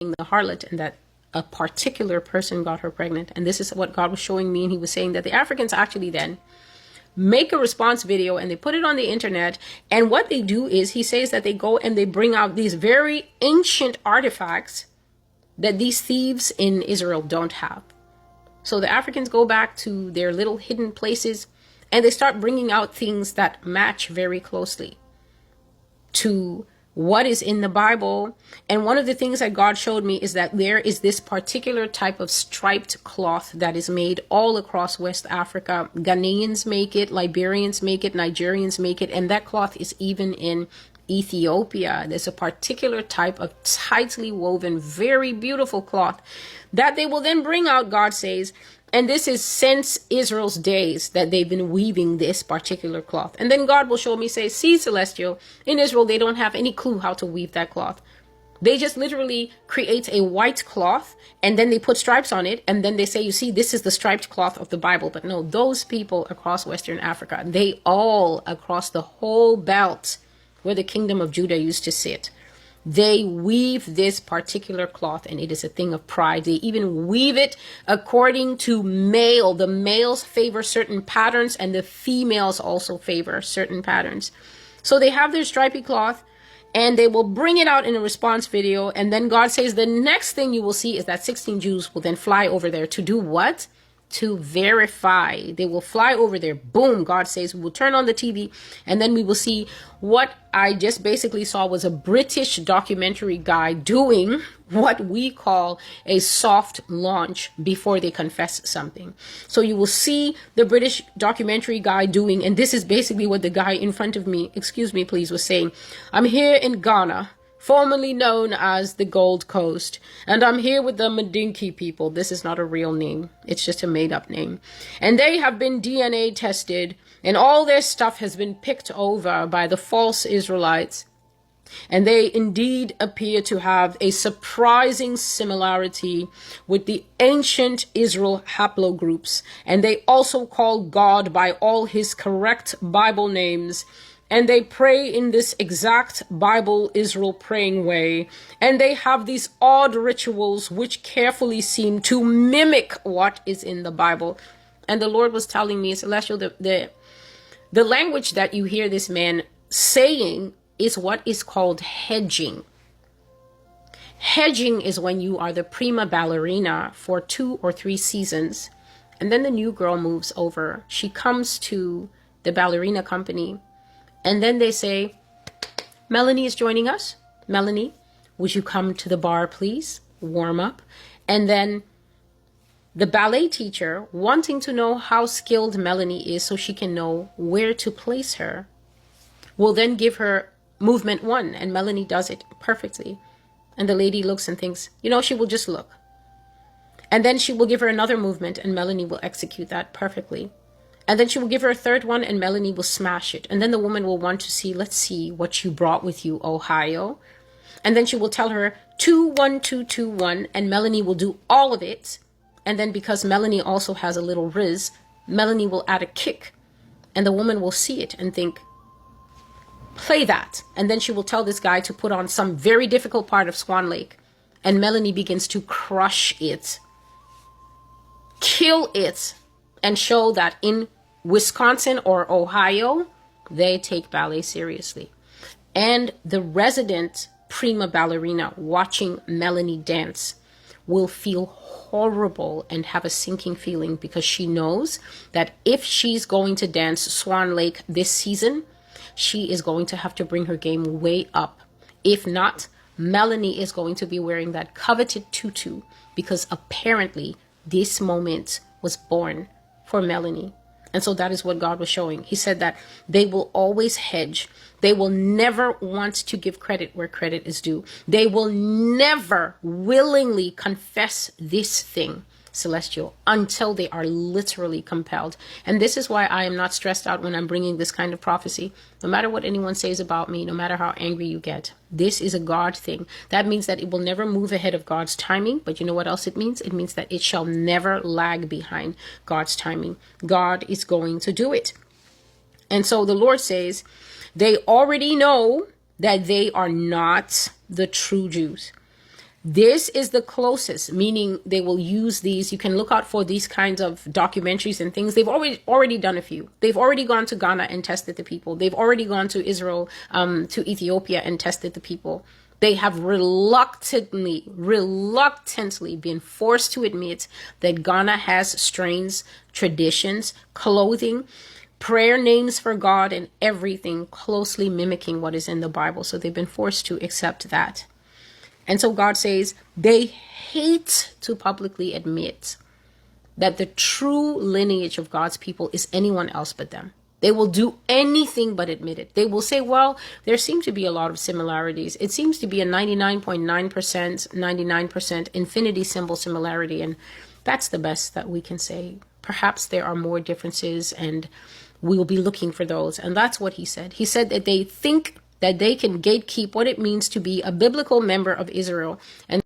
the harlot and that a particular person got her pregnant. And this is what God was showing me. And he was saying that the Africans actually then make a response video and they put it on the internet. And what they do is, he says that they go and they bring out these very ancient artifacts that these thieves in Israel don't have. So the Africans go back to their little hidden places and they start bringing out things that match very closely to what is in the Bible. And one of the things that God showed me is that there is this particular type of striped cloth that is made all across West Africa. Ghanaians make it, Liberians make it, Nigerians make it, and that cloth is even in Ethiopia. There's a particular type of tightly woven, very beautiful cloth that they will then bring out, God says. And this is since Israel's days that they've been weaving this particular cloth. And then God will show me, say, see, Celestial, in Israel, they don't have any clue how to weave that cloth. They just literally create a white cloth and then they put stripes on it. And then they say, you see, this is the striped cloth of the Bible. But no, those people across Western Africa, they all across the whole belt where the kingdom of Judah used to sit, they weave this particular cloth, and it is a thing of pride. They even weave it according to male. The males favor certain patterns and the females also favor certain patterns. So they have their stripy cloth and they will bring it out in a response video. And then God says the next thing you will see is that 16 Jews will then fly over there to do what? To verify. They will fly over there. Boom. God says we will turn on the TV and then we will see what I just basically saw was a British documentary guy doing what we call a soft launch before they confess something. So you will see the British documentary guy doing, and this is basically what the guy in front of me, excuse me please, was saying. I'm here in Ghana, formerly known as the Gold Coast, and I'm here with the Madinki people. This is not a real name. It's just a made-up name. And they have been DNA tested, and all their stuff has been picked over by the false Israelites. And they indeed appear to have a surprising similarity with the ancient Israel haplogroups. And they also call God by all his correct Bible names. And they pray in this exact Bible Israel praying way. And they have these odd rituals which carefully seem to mimic what is in the Bible. And the Lord was telling me, Celestial, the language that you hear this man saying is what is called hedging. Hedging is when you are the prima ballerina for 2 or 3 seasons. And then the new girl moves over. She comes to the ballerina company. And then they say, Melanie is joining us. Melanie, would you come to the bar, please? Warm up. And then the ballet teacher, wanting to know how skilled Melanie is so she can know where to place her, will then give her movement 1. And Melanie does it perfectly. And the lady looks and thinks, she will just look. And then she will give her another movement and Melanie will execute that perfectly. And then she will give her a third one and Melanie will smash it. And then the woman will want to see, let's see what you brought with you, Ohio. And then she will tell her 2, 1, 2, 2, 1. And Melanie will do all of it. And then because Melanie also has a little riz, Melanie will add a kick. And the woman will see it and think, play that. And then she will tell this guy to put on some very difficult part of Swan Lake. And Melanie begins to crush it, kill it, and show that in Wisconsin or Ohio, they take ballet seriously. And the resident prima ballerina watching Melanie dance will feel horrible and have a sinking feeling because she knows that if she's going to dance Swan Lake this season, she is going to have to bring her game way up. If not, Melanie is going to be wearing that coveted tutu because apparently this moment was born for Melanie. And so that is what God was showing. He said that they will always hedge. They will never want to give credit where credit is due. They will never willingly confess this thing, Celestial, until they are literally compelled. And this is why I am not stressed out when I'm bringing this kind of prophecy. No matter what anyone says about me, no matter how angry you get, this is a God thing. That means that it will never move ahead of God's timing. But you know what else it means? It means that it shall never lag behind God's timing. God is going to do it. And so the Lord says, they already know that they are not the true Jews. This is the closest, meaning they will use these. You can look out for these kinds of documentaries and things. They've already done a few. They've already gone to Ghana and tested the people. They've already gone to Israel, to Ethiopia and tested the people. They have reluctantly been forced to admit that Ghana has strains, traditions, clothing, prayer names for God, and everything closely mimicking what is in the Bible. So they've been forced to accept that. And so God says they hate to publicly admit that the true lineage of God's people is anyone else but them. They will do anything but admit it. They will say, well, there seem to be a lot of similarities. It seems to be a 99.9% infinity symbol similarity. And that's the best that we can say. Perhaps there are more differences and we'll be looking for those. And that's what he said. He said that they think that they can gatekeep what it means to be a biblical member of Israel. And